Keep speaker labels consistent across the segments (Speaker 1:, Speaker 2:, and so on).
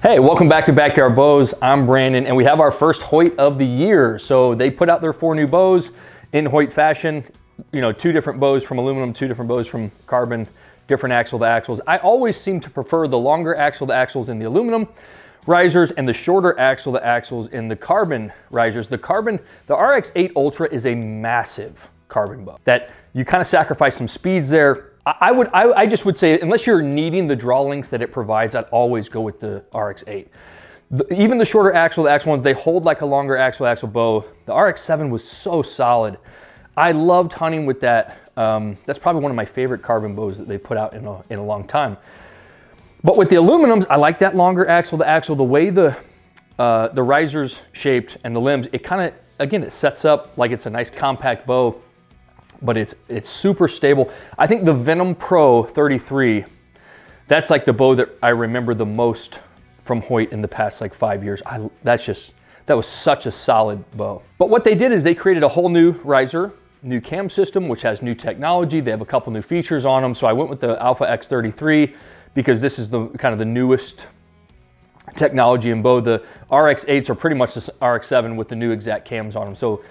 Speaker 1: Hey, welcome back to Backyard Bows. I'm Brandon, and we have our first Hoyt of the year. So they put out their 4 new bows in Hoyt fashion. You know, 2 different bows from aluminum, 2 different bows from carbon, different axle to axles. I always seem to prefer the longer axle to axles in the aluminum risers and the shorter axle to axles in the carbon risers. The RX-8 Ultra is a massive carbon bow that you kind of sacrifice some speeds there. I just would say, unless you're needing the draw links that it provides, I'd always go with the RX-8. Even the shorter axle to axle ones, they hold like a longer axle to axle bow. The RX-7 was so solid. I loved hunting with that. That's probably one of my favorite carbon bows that they put out in a long time. But with the aluminums, I like that longer axle to axle. The way the riser's shaped and the limbs, it kind of, again, it sets up like it's a nice compact bow, but it's super stable. I think the Venom Pro 33, that's like the bow that I remember the most from Hoyt in the past like 5 years. That was such a solid bow. But what they did is they created a whole new riser, new cam system, which has new technology. They have a couple new features on them. So I went with the Alpha X33 because this is the kind of the newest technology in bow. The RX-8s are pretty much the RX-7 with the new exact cams on them. So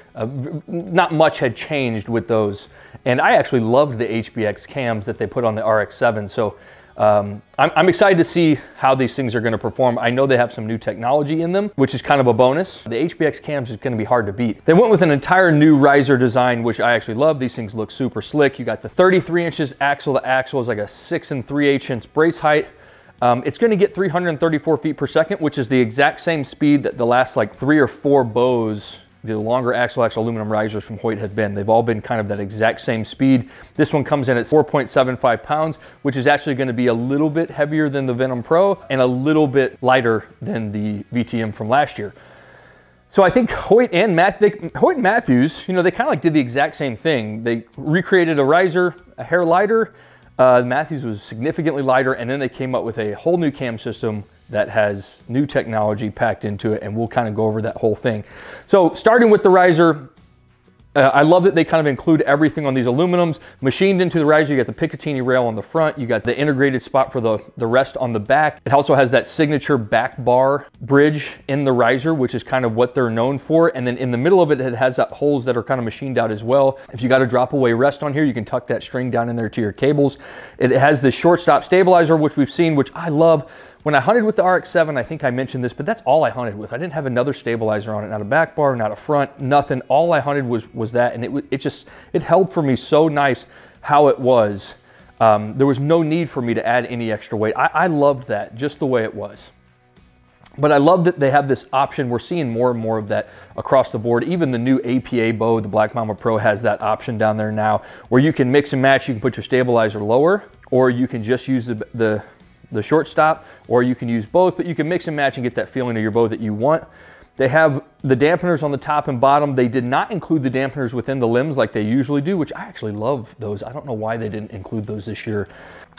Speaker 1: not much had changed with those. And I actually loved the HBX cams that they put on the RX-7. So I'm excited to see how these things are going to perform. I know they have some new technology in them, which is kind of a bonus. The HBX cams is going to be hard to beat. They went with an entire new riser design, which I actually love. These things look super slick. You got the 33 inches axle to axle is like a 6 3/8 inch brace height. It's going to get 334 feet per second, which is the exact same speed that the last like 3 or 4 bows, the longer axle aluminum risers from Hoyt have been. They've all been kind of that exact same speed. This one comes in at 4.75 pounds, which is actually going to be a little bit heavier than the Venom Pro and a little bit lighter than the VTM from last year. So I think Hoyt and Matthews, you know, they kind of like did the exact same thing. They recreated a riser, a hair lighter. Matthews was significantly lighter, and then they came up with a whole new cam system that has new technology packed into it, and we'll kind of go over that whole thing. So starting with the riser, I love that they kind of include everything on these aluminums. Machined into the riser, you got the Picatinny rail on the front, you got the integrated spot for the rest on the back. It also has that signature back bar bridge in the riser, which is kind of what they're known for. And then in the middle of it, it has that holes that are kind of machined out as well. If you got a drop away rest on here, you can tuck that string down in there to your cables. It has the short stop stabilizer, which we've seen, which I love. When I hunted with the RX-7, I think I mentioned this, but that's all I hunted with. I didn't have another stabilizer on it, not a back bar, not a front, nothing. All I hunted was that, and it held for me so nice how it was. There was no need for me to add any extra weight. I loved that, just the way it was. But I love that they have this option. We're seeing more and more of that across the board. Even the new APA bow, the Black Mamba Pro, has that option down there now, where you can mix and match. You can put your stabilizer lower, or you can just use the short stop, or you can use both, but you can mix and match and get that feeling of your bow that you want. They have the dampeners on the top and bottom. They did not include the dampeners within the limbs like they usually do, which I actually love those. I don't know why they didn't include those this year.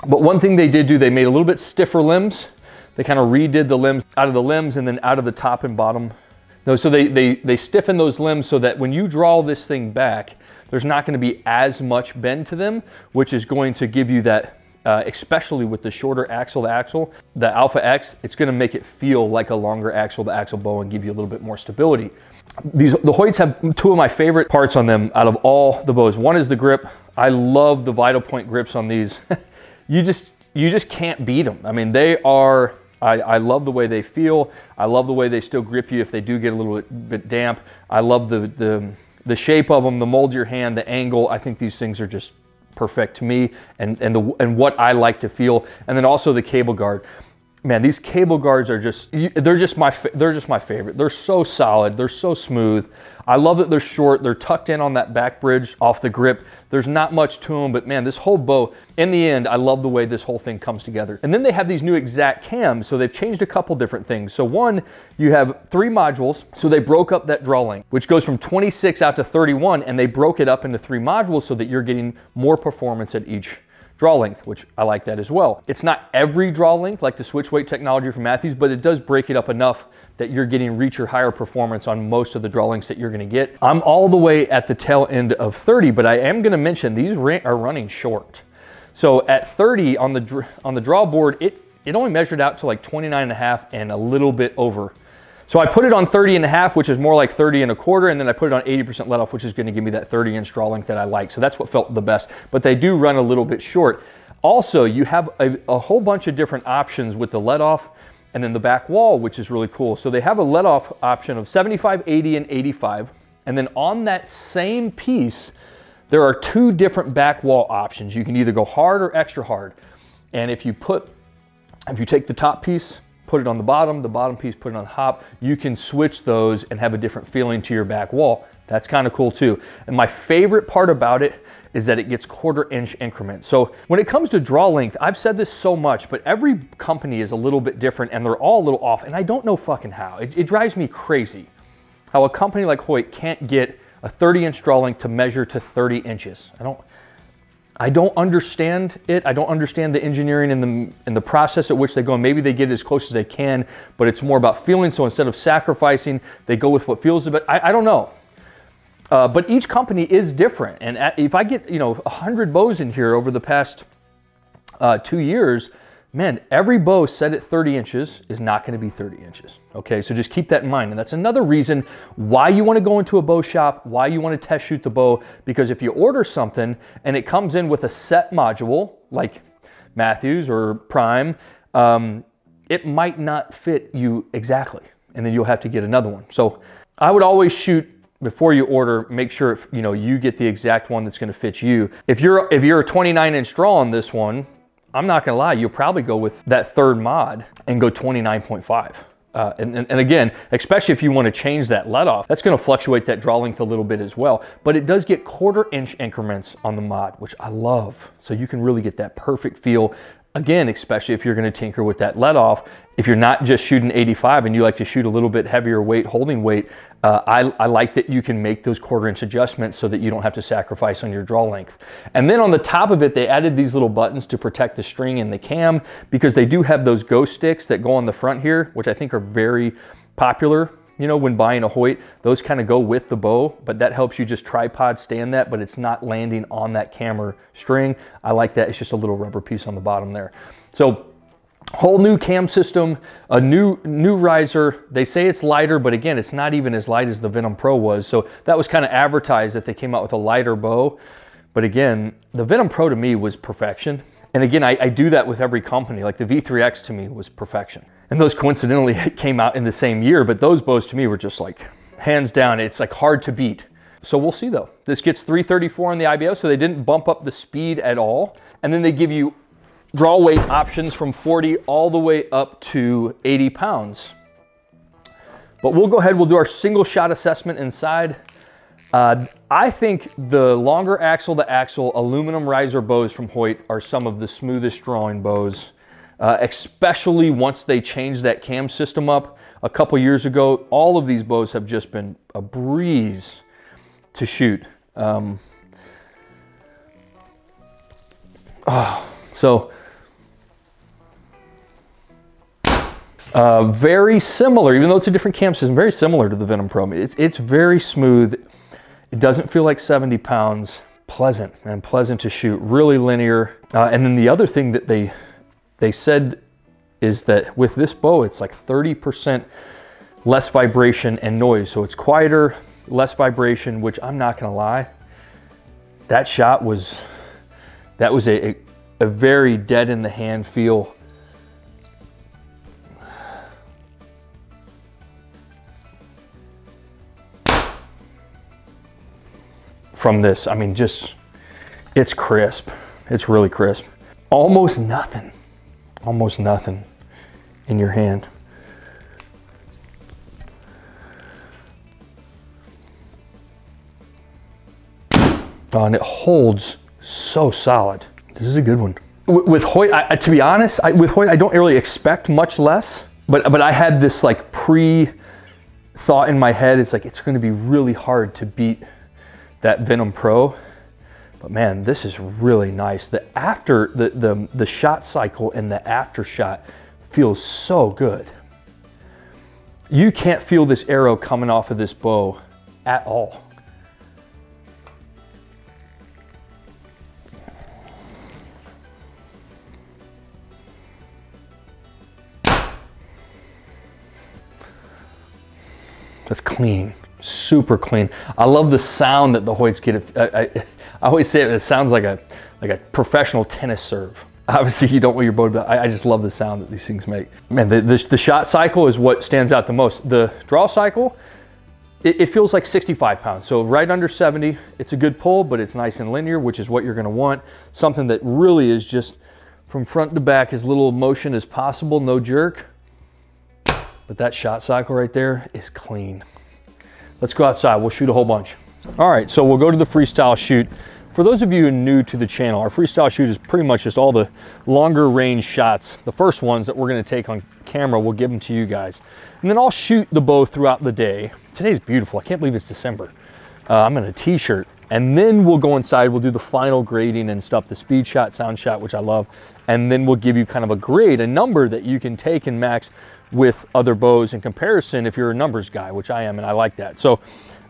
Speaker 1: But one thing they did do, they made a little bit stiffer limbs. They kind of redid the limbs out of the limbs and then out of the top and bottom. No, so they stiffen those limbs so that when you draw this thing back, there's not going to be as much bend to them, which is going to give you that especially with the shorter axle to axle, the Alpha X, it's going to make it feel like a longer axle to axle bow and give you a little bit more stability. The Hoyts have 2 of my favorite parts on them out of all the bows. One is the grip. I love the Vital Point grips on these. You just can't beat them. I mean, they are, I love the way they feel. I love the way they still grip you if they do get a little bit damp. I love the shape of them, the mold of your hand, the angle. I think these things are just perfect to me and what I like to feel. And then also the cable guard. Man, these cable guards are they're just my favorite. They're so solid, they're so smooth. I love that they're short, they're tucked in on that back bridge off the grip. There's not much to them, but man, this whole bow, in the end, I love the way this whole thing comes together. And then they have these new exact cams, so they've changed a couple different things. So one, you have 3 modules, so they broke up that draw length, which goes from 26 out to 31, and they broke it up into 3 modules so that you're getting more performance at each draw length, which I like that as well. It's not every draw length like the switch weight technology from Matthews, but it does break it up enough that you're getting reach or higher performance on most of the draw lengths that you're gonna get. I'm all the way at the tail end of 30, but I am gonna mention these are running short. So at 30 on the draw board, it only measured out to like 29.5 and a little bit over. So I put it on 30.5, which is more like 30.25, and then I put it on 80% let off, which is going to give me that 30-inch draw length that I like. So that's what felt the best, but they do run a little bit short. Also, you have a whole bunch of different options with the let off and then the back wall, which is really cool. So they have a let off option of 75, 80, and 85. And then on that same piece, there are 2 different back wall options. You can either go hard or extra hard. And if you take the top piece, put it on the bottom piece, put it on the top, you can switch those and have a different feeling to your back wall. That's kind of cool too. And my favorite part about it is that it gets 1/4 inch increments. So when it comes to draw length, I've said this so much, but every company is a little bit different and they're all a little off. And I don't know fucking how. It drives me crazy how a company like Hoyt can't get a 30-inch draw length to measure to 30 inches. I don't understand it. I don't understand the engineering and the process at which they go. And maybe they get it as close as they can, but it's more about feeling. So instead of sacrificing, they go with what feels the best. I don't know. But each company is different. And if I get, 100 bows in here over the past 2 years, man, every bow set at 30 inches is not going to be 30 inches. Okay, so just keep that in mind. And that's another reason why you want to go into a bow shop, why you want to test shoot the bow, because if you order something and it comes in with a set module, like Matthews or Prime, it might not fit you exactly. And then you'll have to get another one. So I would always shoot before you order, make sure you get the exact one that's going to fit you. If you're a 29-inch draw on this one, I'm not gonna lie, you'll probably go with that 3rd mod and go 29.5. And again, especially if you want to change that let off, that's going to fluctuate that draw length a little bit as well. But it does get 1/4 inch increments on the mod, which I love. So you can really get that perfect feel. Again, especially if you're going to tinker with that let off. If you're not just shooting 85 and you like to shoot a little bit heavier weight, holding weight, I like that you can make those 1/4 inch adjustments so that you don't have to sacrifice on your draw length. And then on the top of it, they added these little buttons to protect the string and the cam, because they do have those ghost sticks that go on the front here, which I think are very popular. When buying a Hoyt, those kind of go with the bow, but that helps you just tripod stand that, but it's not landing on that camera string. I like that. It's just a little rubber piece on the bottom there. So whole new cam system, a new riser. They say it's lighter, but again, it's not even as light as the Venom Pro was. So that was kind of advertised that they came out with a lighter bow. But again, the Venom Pro to me was perfection. And again, I do that with every company. Like the V3X to me was perfection. And those coincidentally came out in the same year, but those bows to me were just like, hands down, it's like hard to beat. So we'll see though. This gets 334 on the IBO, so they didn't bump up the speed at all. And then they give you draw weight options from 40 all the way up to 80 pounds. But we'll go ahead, we'll do our single shot assessment inside. I think the longer axle to axle aluminum riser bows from Hoyt are some of the smoothest drawing bows, especially once they changed that cam system up a couple years ago. All of these bows have just been a breeze to shoot. Very similar, even though it's a different cam system, very similar to the Venom Pro. It's very smooth. It doesn't feel like 70 pounds. Pleasant, man, pleasant to shoot, really linear. And then the other thing that they said is that with this bow, it's like 30% less vibration and noise. So it's quieter, less vibration, which I'm not gonna lie, that shot was, that was a very dead in the hand feel. From this, I mean, just, it's crisp. It's really crisp. Almost nothing in your hand. Oh, and it holds so solid. This is a good one. With Hoyt, to be honest, with Hoyt, I don't really expect much less, but I had this like pre-thought in my head. It's like, it's gonna be really hard to beat that Venom Pro, but man, this is really nice. The shot cycle and the after shot feels so good. You can't feel this arrow coming off of this bow at all. That's clean, super clean. I love the sound that the Hoyts get. I always say it sounds like a professional tennis serve. Obviously you don't want your bow, but I just love the sound that these things make. Man, the shot cycle is what stands out the most. The draw cycle, it feels like 65 pounds. So right under 70, it's a good pull, but it's nice and linear, which is what you're gonna want. Something that really is just from front to back, as little motion as possible, no jerk. But that shot cycle right there is clean. Let's go outside, we'll shoot a whole bunch. All right, so we'll go to the Freestyle Shoot. For those of you who are new to the channel, our Freestyle Shoot is pretty much just all the longer range shots. The first ones that we're gonna take on camera, we'll give them to you guys. And then I'll shoot the bow throughout the day. Today's beautiful, I can't believe it's December. I'm in a t-shirt. And then we'll go inside, we'll do the final grading and stuff, the speed shot, sound shot, which I love. And then we'll give you kind of a grade, a number that you can take and max with other bows in comparison if you're a numbers guy, which I am, and I like that. So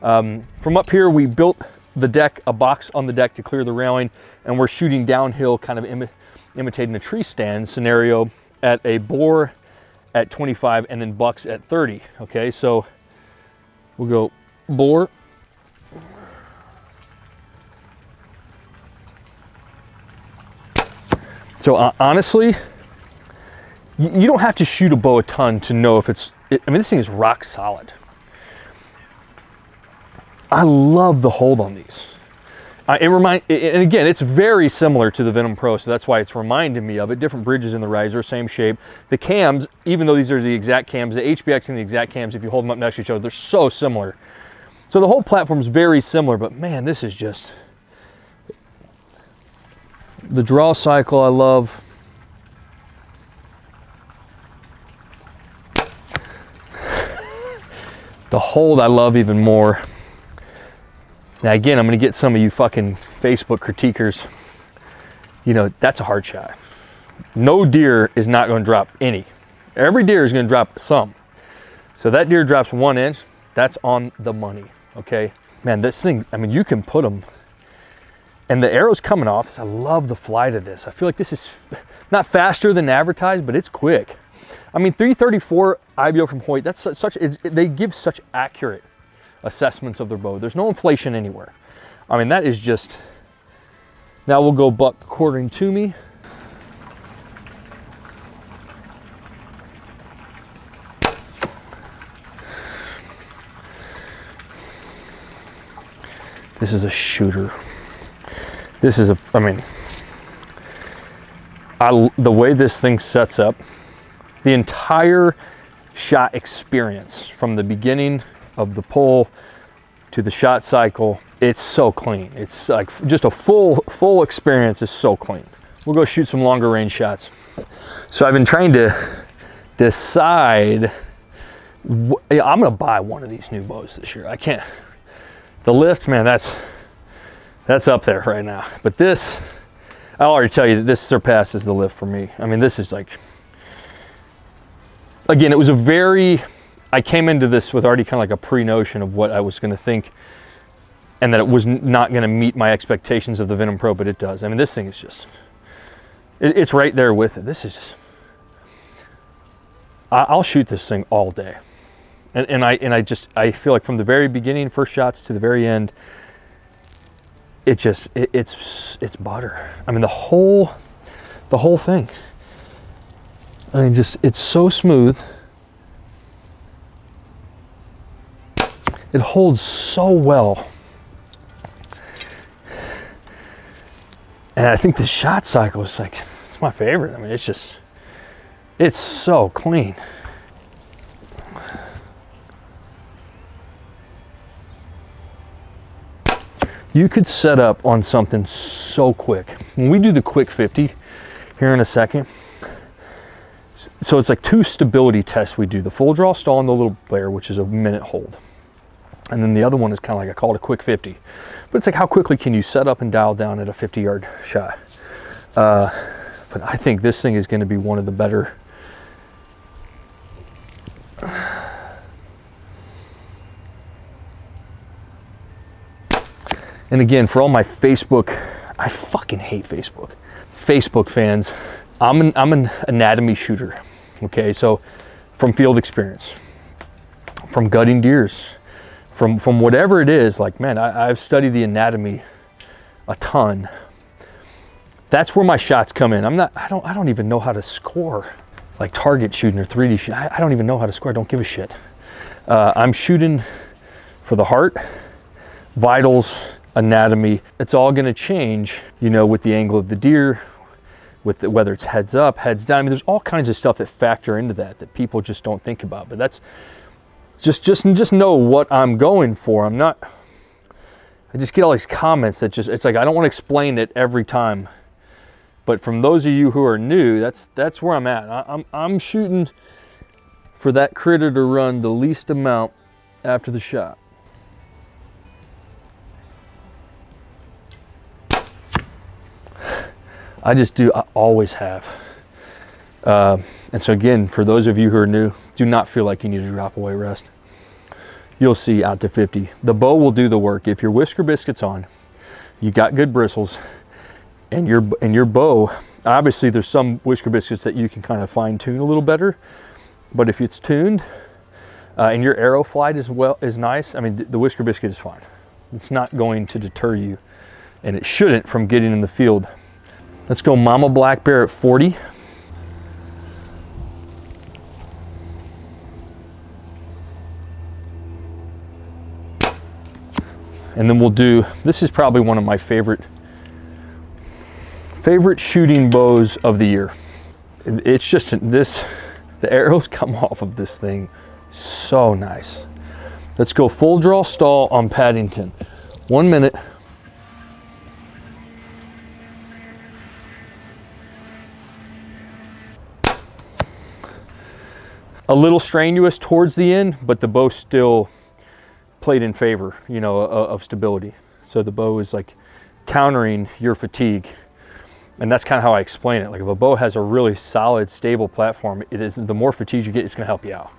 Speaker 1: from up here, we built the deck, a box on the deck to clear the railing, and we're shooting downhill, kind of imitating a tree stand scenario at a bore at 25 and then bucks at 30. Okay, so we'll go bore. So honestly, you don't have to shoot a bow a ton to know if I mean, this thing is rock solid. I love the hold on these. And again, it's very similar to the Venom Pro, so that's why it's reminding me of it. Different bridges in the riser, same shape. The cams, even though these are the exact cams, the HBX and the exact cams, if you hold them up next to each other, they're so similar. So the whole platform is very similar, but man, this is just, the draw cycle I love. The hold I love even more. Now again, I'm gonna get some of you fucking Facebook critiquers. You know, that's a hard shot. No deer is not gonna drop any. Every deer is gonna drop some. So that deer drops 1 inch, that's on the money, okay? Man, this thing, I mean, you can put them, and the arrow's coming off. I love the flight of this. I feel like this is not faster than advertised, but it's quick. I mean, 334 IBO from Hoyt, that's they give such accurate assessments of their bow. There's no inflation anywhere. I mean, that is just, now we'll go buck according to me. This is a shooter. This is I mean, the way this thing sets up, the entire shot experience from the beginning of the pull to the shot cycle, it's so clean. It's like just a full experience is so clean. We'll go shoot some longer range shots. So I've been trying to decide, I'm gonna buy one of these new bows this year. I can't, the lift, man, that's up there right now. But this, I'll already tell you that this surpasses the lift for me. I mean, this is like, again, it was I came into this with already kind of like a pre-notion of what I was gonna think, and that it was not gonna meet my expectations of the Venom Pro, but it does. I mean, this thing is just, it's right there with it. This is just, I'll shoot this thing all day. And I feel like from the very beginning, first shots to the very end, it's butter. I mean, the whole thing. I mean, just, it's so smooth. It holds so well. And I think the shot cycle is like, it's my favorite. I mean, it's so clean. You could set up on something so quick. When we do the quick 50 here in a second, so it's like 2 stability tests we do. The full draw stall and the little flare, which is a minute hold. And then the other one is kind of like, I call it a quick 50. But it's like, how quickly can you set up and dial down at a 50-yard shot? But I think this thing is gonna be one of the better. And again, for all my Facebook, I fucking hate Facebook fans. I'm an anatomy shooter, okay? So from field experience, from gutting deers, from whatever it is. Like, man, I've studied the anatomy a ton. That's where my shots come in. I don't even know how to score, like target shooting or 3D shooting. I don't even know how to score. I don't give a shit. I'm shooting for the heart, vitals, anatomy. It's all gonna change, you know, with the angle of the deer, with whether it's heads up, heads down. I mean, there's all kinds of stuff that factor into that people just don't think about. But that's just know what I'm going for. I just get all these comments that it's like I don't want to explain it every time. But from those of you who are new, that's where I'm at. I'm shooting for that critter to run the least amount after the shot. I just do, I always have. And so again, for those of you who are new, do not feel like you need to drop away rest. You'll see out to 50. The bow will do the work. If your whisker biscuit's on, you got good bristles, and your bow, obviously there's some whisker biscuits that you can kind of fine tune a little better, but if it's tuned and your arrow flight is nice, I mean, the whisker biscuit is fine. It's not going to deter you, and it shouldn't from getting in the field. Let's go Mama Black Bear at 40. And then we'll do, this is probably one of my favorite shooting bows of the year. It's just the arrows come off of this thing so nice. Let's go full draw stall on Paddington. 1 minute. A little strenuous towards the end, but the bow still played in favor, you know, of stability. So the bow is like countering your fatigue. And that's kind of how I explain it. Like if a bow has a really solid, stable platform, the more fatigue you get, it's gonna help you out.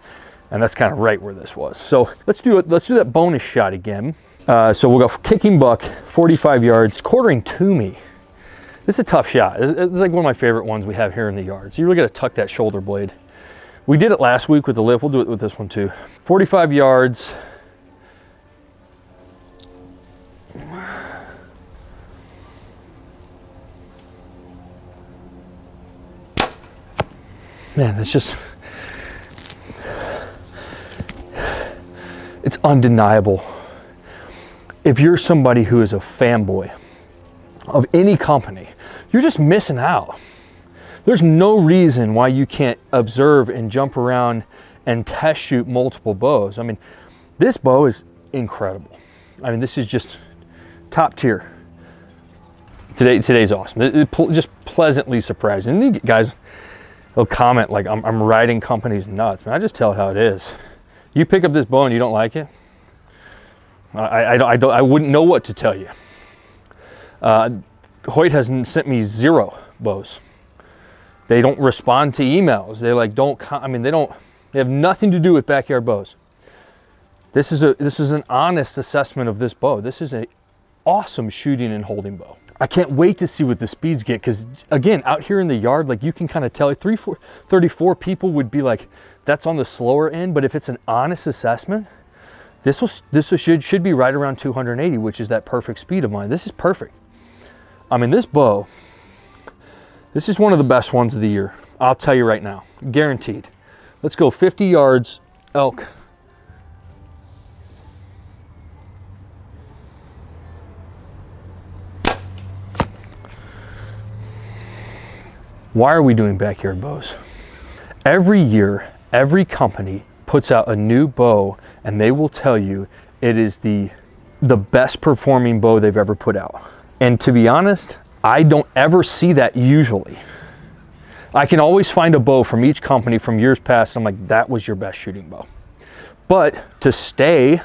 Speaker 1: And that's kind of right where this was. So let's do that bonus shot again. So we'll go kicking buck, 45 yards, quartering to me. This is a tough shot. It's like one of my favorite ones we have here in the yard. So you really gotta tuck that shoulder blade. We did it last week with the lip. We'll do it with this one too. 45 yards. Man, it's undeniable. If you're somebody who is a fanboy of any company, you're just missing out. There's no reason why you can't observe and jump around and test shoot multiple bows. I mean, this bow is incredible. I mean, this is just top tier. Today's awesome. Just pleasantly surprising. And guys will comment like I'm riding companies nuts. Man, I just tell it how it is. You pick up this bow and you don't like it, I wouldn't know what to tell you. Hoyt has sent me 0 bows. They don't respond to emails. They like they have nothing to do with backyard bows. This is an honest assessment of this bow. This is an awesome shooting and holding bow. I can't wait to see what the speeds get, because again, out here in the yard, like you can kind of tell, 34 people would be like, that's on the slower end, but if it's an honest assessment, this should be right around 280, which is that perfect speed of mine. This is perfect. I mean, this bow, this is one of the best ones of the year. I'll tell you right now, guaranteed. Let's go 50 yards, elk. Why are we doing backyard bows? Every year, every company puts out a new bow and they will tell you it is the best performing bow they've ever put out. And to be honest, I don't ever see that usually. I can always find a bow from each company from years past. I'm like, that was your best shooting bow. But to stay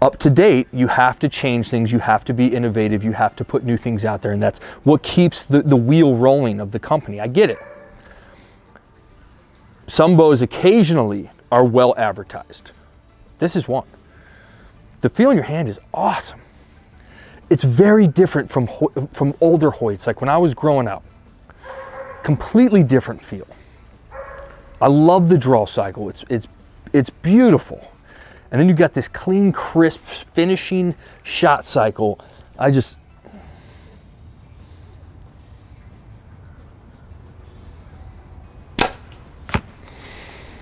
Speaker 1: up to date, you have to change things, you have to be innovative, you have to put new things out there, and that's what keeps the wheel rolling of the company. I get it. Some bows occasionally are well advertised. This is one. The feel in your hand is awesome. It's very different from older Hoyts, like when I was growing up. Completely different feel. I love the draw cycle. It's beautiful. And then you got this clean, crisp, finishing shot cycle.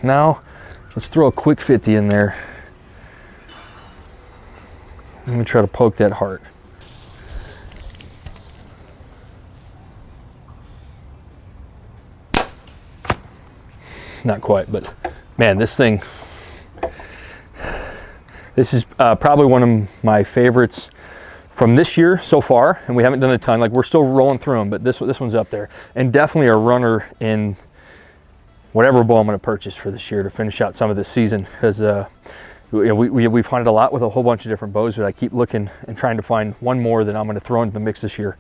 Speaker 1: Now, let's throw a quick 50 in there. Let me try to poke that heart. Not quite, but man, this thing, this is probably one of my favorites from this year so far, and we haven't done a ton. Like, we're still rolling through them, but this one's up there, and definitely a runner in whatever bow I'm going to purchase for this year to finish out some of this season, because we've hunted a lot with a whole bunch of different bows, but I keep looking and trying to find one more that I'm going to throw into the mix this year.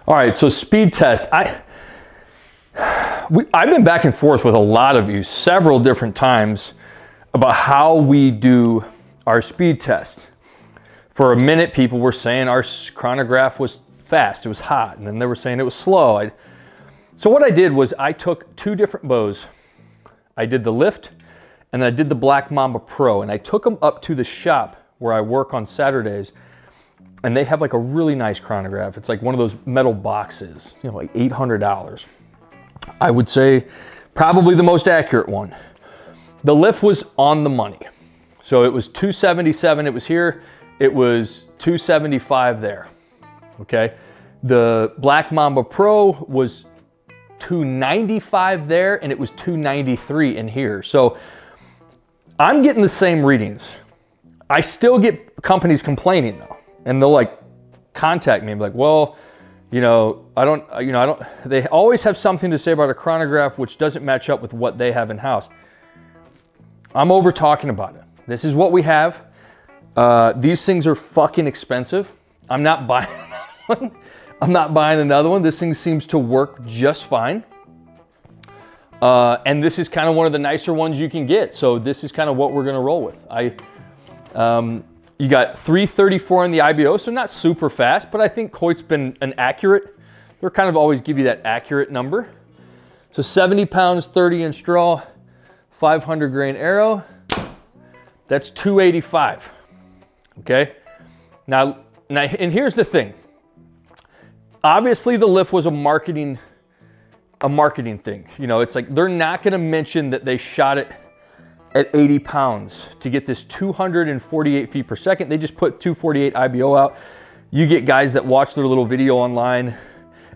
Speaker 1: All right, so speed test. I've been back and forth with a lot of you several different times about how we do our speed test. For a minute, people were saying our chronograph was fast, it was hot, and then they were saying it was slow. So what I did was I took two different bows. I did the Lift, and then I did the Black Mamba Pro, and I took them up to the shop where I work on Saturdays, and they have like a really nice chronograph. It's like one of those metal boxes, you know, like $800. I would say probably the most accurate one. The Lift was on the money. So it was 277, it was here, it was 275 there, okay? The Black Mamba Pro was 295 there, and it was 293 in here. So I'm getting the same readings. I still get companies complaining though, and they'll like contact me and be like, well, they always have something to say about a chronograph which doesn't match up with what they have in house. I'm over talking about it. This is what we have. These things are fucking expensive. I'm not buying one. I'm not buying another one. This thing seems to work just fine. And this is kind of one of the nicer ones you can get. So this is kind of what we're gonna roll with. You got 334 in the IBO, so not super fast, but I think Hoyt's been an accurate. They're kind of always give you that accurate number. So 70 pounds, 30-inch draw, 500 grain arrow. That's 285, okay? Now, and here's the thing. Obviously, the Lift was a marketing thing. You know, it's like they're not gonna mention that they shot it at 80 pounds to get this 248 feet per second. They just put 248 IBO out. You get guys that watch their little video online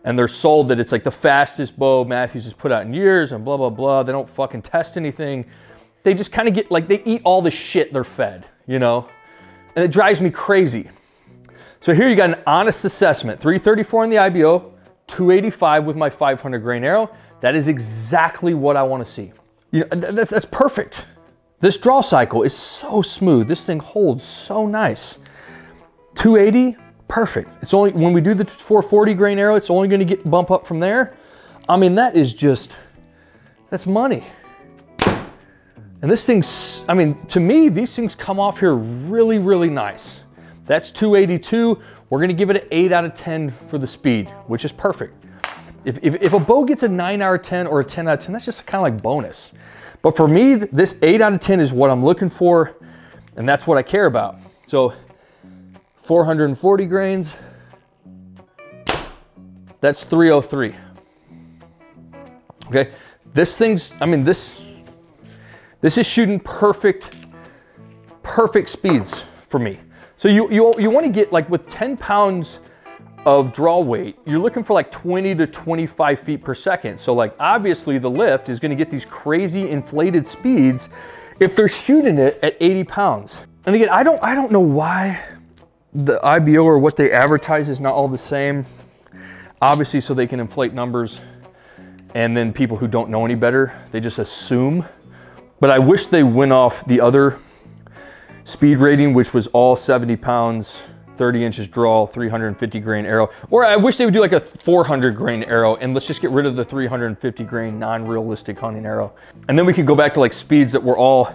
Speaker 1: and they're sold that it's like the fastest bow Matthews has put out in years and blah, blah, blah. They don't fucking test anything. They just kind of get like, they eat all the shit they're fed, you know? And it drives me crazy. So here you got an honest assessment, 334 in the IBO, 285 with my 500 grain arrow. That is exactly what I want to see. You know, that's perfect. This draw cycle is so smooth. This thing holds so nice. 280, perfect. It's only, when we do the 440 grain arrow, it's only gonna bump up from there. I mean, that is just, that's money. And this thing's, I mean, to me, these things come off here really, really nice. That's 282. We're gonna give it an 8 out of 10 for the speed, which is perfect. If a bow gets a 9 out of 10 or a 10 out of 10, that's just kind of like bonus. But for me, this 8 out of 10 is what I'm looking for, and that's what I care about. So 440 grains, that's 303. Okay, this thing's, I mean, this is shooting perfect speeds for me. So you want to get, like, with 10 pounds of draw weight, you're looking for like 20 to 25 feet per second. So like, obviously the Lift is going to get these crazy inflated speeds if they're shooting it at 80 pounds. And again, I don't know why the IBO or what they advertise is not all the same. Obviously, so they can inflate numbers, and then people who don't know any better, they just assume. But I wish they went off the other speed rating, which was all 70 pounds, 30 inches draw, 350 grain arrow. Or I wish they would do like a 400 grain arrow, and let's just get rid of the 350 grain non-realistic hunting arrow. And then we could go back to like speeds that we're all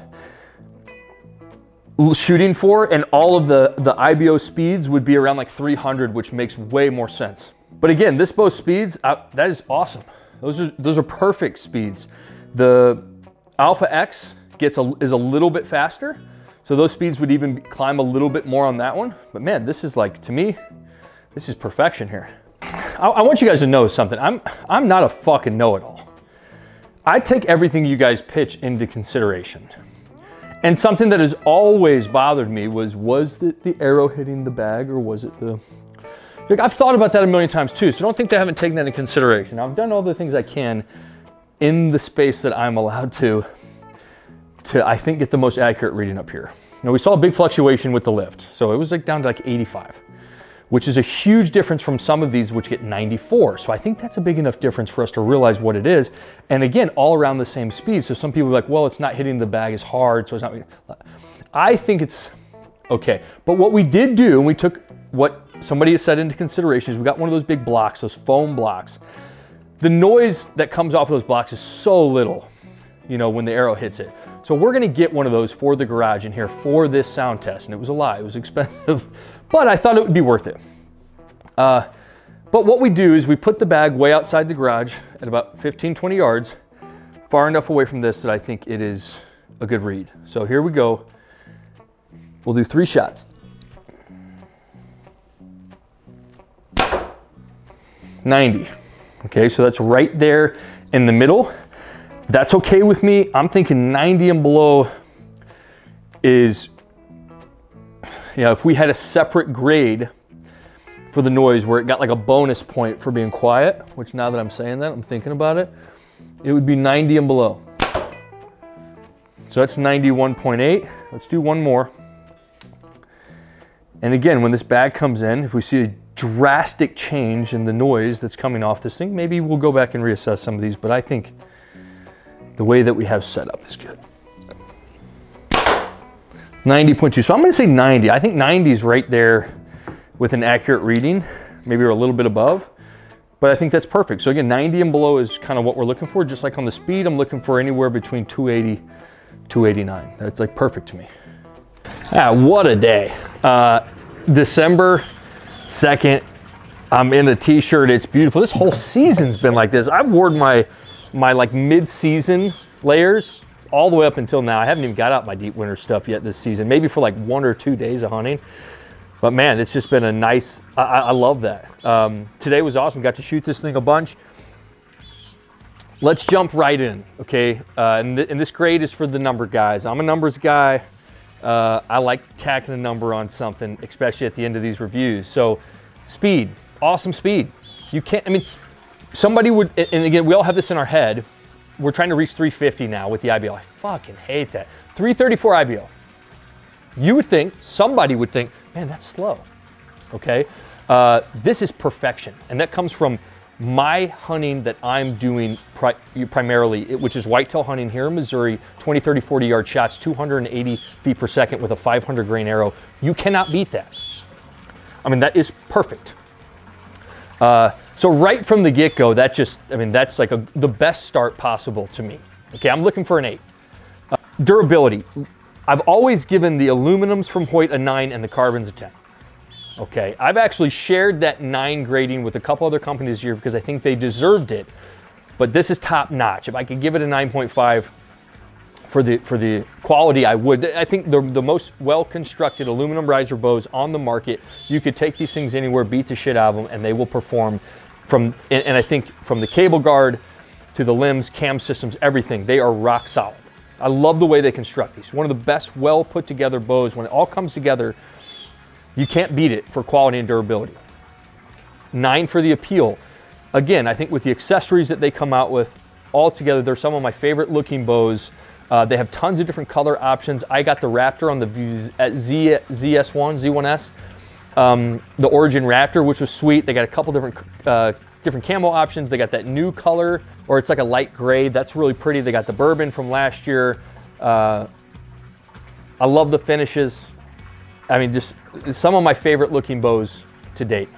Speaker 1: shooting for, and all of the IBO speeds would be around like 300, which makes way more sense. But again, this bow speeds, that is awesome. Those are perfect speeds. The Alpha X is a little bit faster. So those speeds would even climb a little bit more on that one. But man, this is like, to me, this is perfection here. I want you guys to know something. I'm not a fucking know-it-all. I take everything you guys pitch into consideration. And something that has always bothered me was the arrow hitting the bag, or was it the... Like, I've thought about that a million times too, so don't think they haven't taken that into consideration. I've done all the things I can in the space that I'm allowed to I think get the most accurate reading up here. Now, we saw a big fluctuation with the lift. So it was like down to like 85, which is a huge difference from some of these which get 94. So I think that's a big enough difference for us to realize what it is. And again, all around the same speed. So some people are like, well, it's not hitting the bag as hard, so it's not. I think it's okay. But what we did do, and we took what somebody has said into consideration, is we got one of those big blocks, those foam blocks. The noise that comes off of those blocks is so little, you know, when the arrow hits it. So we're gonna get one of those for the garage in here for this sound test. And it was a lie, it was expensive, but I thought it would be worth it. But what we do is we put the bag way outside the garage at about 15, 20 yards, far enough away from this that I think it is a good read. So here we go. We'll do 3 shots. 90. Okay, so that's right there in the middle. That's okay with me. I'm thinking 90 and below is, you know, if we had a separate grade for the noise where it got like a bonus point for being quiet, which now that I'm saying that, I'm thinking about it, it would be 90 and below. So that's 91.8. Let's do one more. And again, when this bag comes in, if we see a drastic change in the noise that's coming off this thing, maybe we'll go back and reassess some of these, but I think the way that we have set up is good. 90.2, so I'm gonna say 90. I think 90 is right there with an accurate reading, maybe we're a little bit above, but I think that's perfect. So again, 90 and below is kind of what we're looking for. Just like on the speed, I'm looking for anywhere between 280, 289. That's like perfect to me. Ah, what a day. December 2nd, I'm in a t-shirt, it's beautiful. This whole season's been like this. I've worn my like mid-season layers all the way up until now. I haven't even got out my deep winter stuff yet this season, maybe for like 1 or 2 days of hunting. But man, it's just been a nice, I love that. Today was awesome, got to shoot this thing a bunch. Let's jump right in, okay? And this grade is for the number guys. I'm a numbers guy. I like tacking a number on something, especially at the end of these reviews. So speed, awesome speed. You can't, I mean, somebody would, and again, we all have this in our head. We're trying to reach 350 now with the IBO. I fucking hate that. 334 IBO. You would think, somebody would think, man, that's slow, okay? This is perfection, and that comes from my hunting that I'm doing primarily, which is whitetail hunting here in Missouri, 20, 30, 40 yard shots, 280 feet per second with a 500 grain arrow. You cannot beat that. I mean, that is perfect. So right from the get-go, that just, I mean, that's like the best start possible to me. Okay, I'm looking for an 8. Durability. I've always given the aluminums from Hoyt a 9 and the carbons a 10. Okay, I've actually shared that 9 grading with a couple other companies here because I think they deserved it, but this is top notch. If I could give it a 9.5 for the quality, I would. I think the most well-constructed aluminum riser bows on the market, you could take these things anywhere, beat the shit out of them, and they will perform from, and I think from the cable guard to the limbs, cam systems, everything, they are rock solid. I love the way they construct these. One of the best well put together bows. When it all comes together, you can't beat it for quality and durability. 9 for the appeal. Again, I think with the accessories that they come out with, all together, they're some of my favorite looking bows. They have tons of different color options. I got the Raptor on the Z1S, the Origin Raptor, which was sweet. They got a couple different camo options. They got that new color, or it's like a light gray. That's really pretty. They got the bourbon from last year. I love the finishes. I mean, just some of my favorite looking bows to date.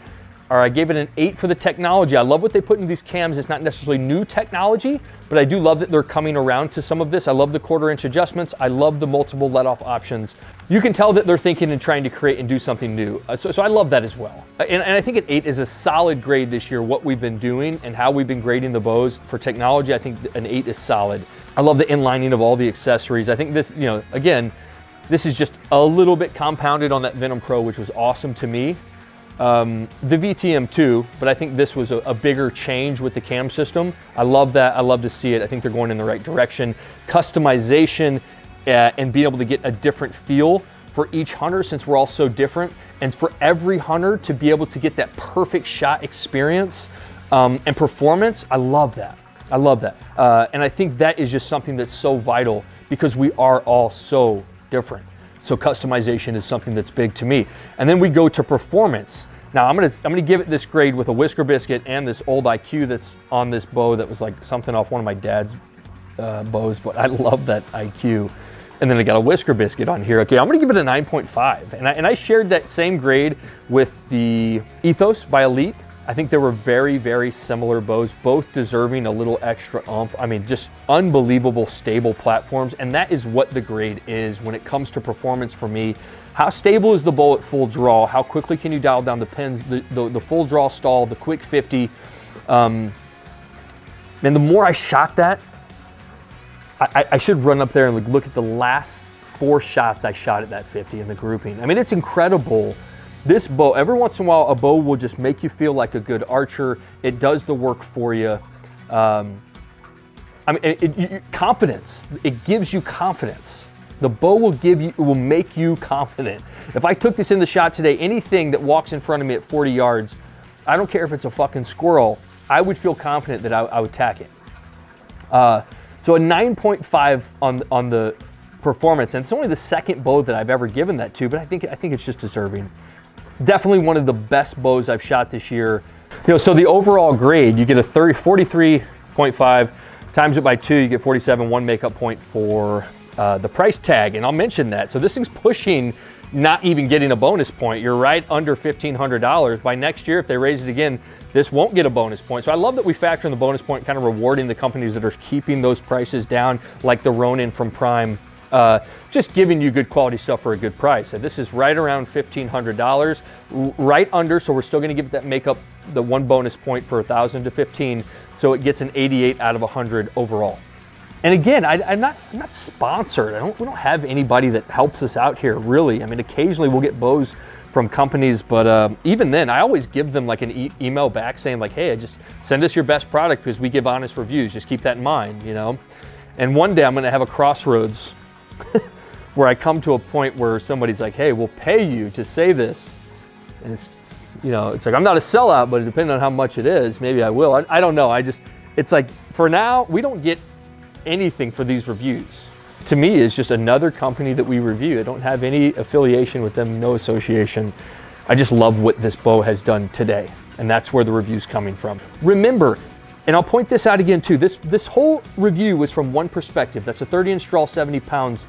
Speaker 1: All right, I gave it an 8 for the technology. I love what they put in these cams. It's not necessarily new technology, but I do love that they're coming around to some of this. I love the 1/4 inch adjustments. I love the multiple let-off options. You can tell that they're thinking and trying to create and do something new. So I love that as well. And I think an 8 is a solid grade this year, what we've been doing and how we've been grading the bows. For technology, I think an 8 is solid. I love the inlining of all the accessories. I think this, you know, again, This is just a little bit compounded on that Venom Pro, which was awesome to me. The VTM too, but I think this was a bigger change with the cam system. I love that. I love to see it. I think they're going in the right direction. Customization and being able to get a different feel for each hunter, since we're all so different, and for every hunter to be able to get that perfect shot experience and performance. I love that. I love that. And I think that is just something that's so vital because we are all so different. So customization is something that's big to me. And then we go to performance. Now I'm gonna give it this grade with a whisker biscuit and this old IQ that's on this bow that was like something off one of my dad's bows, but I love that IQ. And then I got a whisker biscuit on here. Okay, I'm gonna give it a 9.5. And I shared that same grade with the Ethos by Elite. I think they were very, very similar bows, both deserving a little extra oomph. I mean, just unbelievable stable platforms. And that is what the grade is when it comes to performance for me. How stable is the bow at full draw? How quickly can you dial down the pins, the full draw stall, the quick 50? And the more I shot that, I should run up there and look at the last 4 shots I shot at that 50 in the grouping. I mean, it's incredible. This bow, every once in a while, a bow will just make you feel like a good archer. It does the work for you. I mean, confidence. It gives you confidence. The bow will make you confident. If I took this in the shot today, anything that walks in front of me at 40 yards, I don't care if it's a fucking squirrel, I would feel confident that I would tack it. So a 9.5 on the performance, and it's only the second bow that I've ever given that to, but I think it's just deserving. Definitely one of the best bows I've shot this year. You know, so the overall grade, you get a 43.5, times it by 2, you get 47, 1 makeup point for the price tag, and I'll mention that. So this thing's pushing not even getting a bonus point. You're right under $1,500. By next year, if they raise it again, this won't get a bonus point. So I love that we factor in the bonus point, kind of rewarding the companies that are keeping those prices down, like the Ronin from Prime. Just giving you good quality stuff for a good price. And this is right around $1,500, right under, so we're still gonna give it that makeup, the 1 bonus point for 1,000 to 15, so it gets an 88 out of 100 overall. And again, I'm not sponsored. We don't have anybody that helps us out here, really. I mean, occasionally we'll get bows from companies, but even then, I always give them like an email back saying like, hey, just send us your best product because we give honest reviews. Just keep that in mind, you know? And one day I'm gonna have a crossroads where I come to a point where somebody's like, hey, we'll pay you to say this. And it's, you know, it's like, I'm not a sellout, but depending on how much it is, maybe I will. I don't know. It's like, for now, we don't get anything for these reviews. To me, it's just another company that we review. I don't have any affiliation with them, no association. I just love what this bow has done today. And that's where the review's coming from. Remember, and I'll point this out again too, this whole review was from one perspective. That's a 30-inch draw, 70 pounds.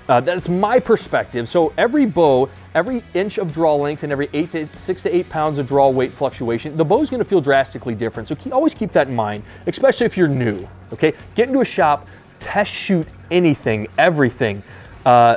Speaker 1: That's my perspective. So every bow, every inch of draw length and every 6 to 8 pounds of draw weight fluctuation, the bow's gonna feel drastically different. So always keep that in mind, especially if you're new, okay? Get into a shop, test shoot anything, everything.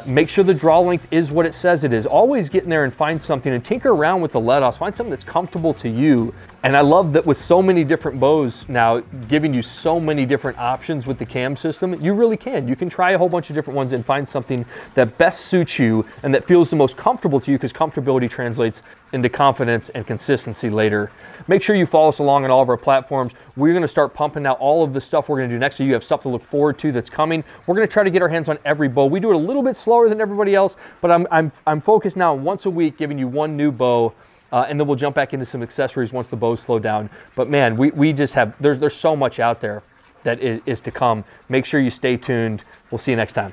Speaker 1: Make sure the draw length is what it says it is. Always get in there and find something and tinker around with the let-offs. Find something that's comfortable to you. And I love that with so many different bows now, giving you so many different options with the cam system, you really can. You can try a whole bunch of different ones and find something that best suits you and that feels the most comfortable to you, because comfortability translates into confidence and consistency later. Make sure you follow us along on all of our platforms. We're gonna start pumping out all of the stuff we're gonna do next, so you have stuff to look forward to that's coming. We're gonna try to get our hands on every bow. We do it a little bit slower than everybody else, but I'm focused now on once a week giving you 1 new bow. And then we'll jump back into some accessories once the bows slow down. But man, we just have, there's so much out there that is to come. Make sure you stay tuned. We'll see you next time.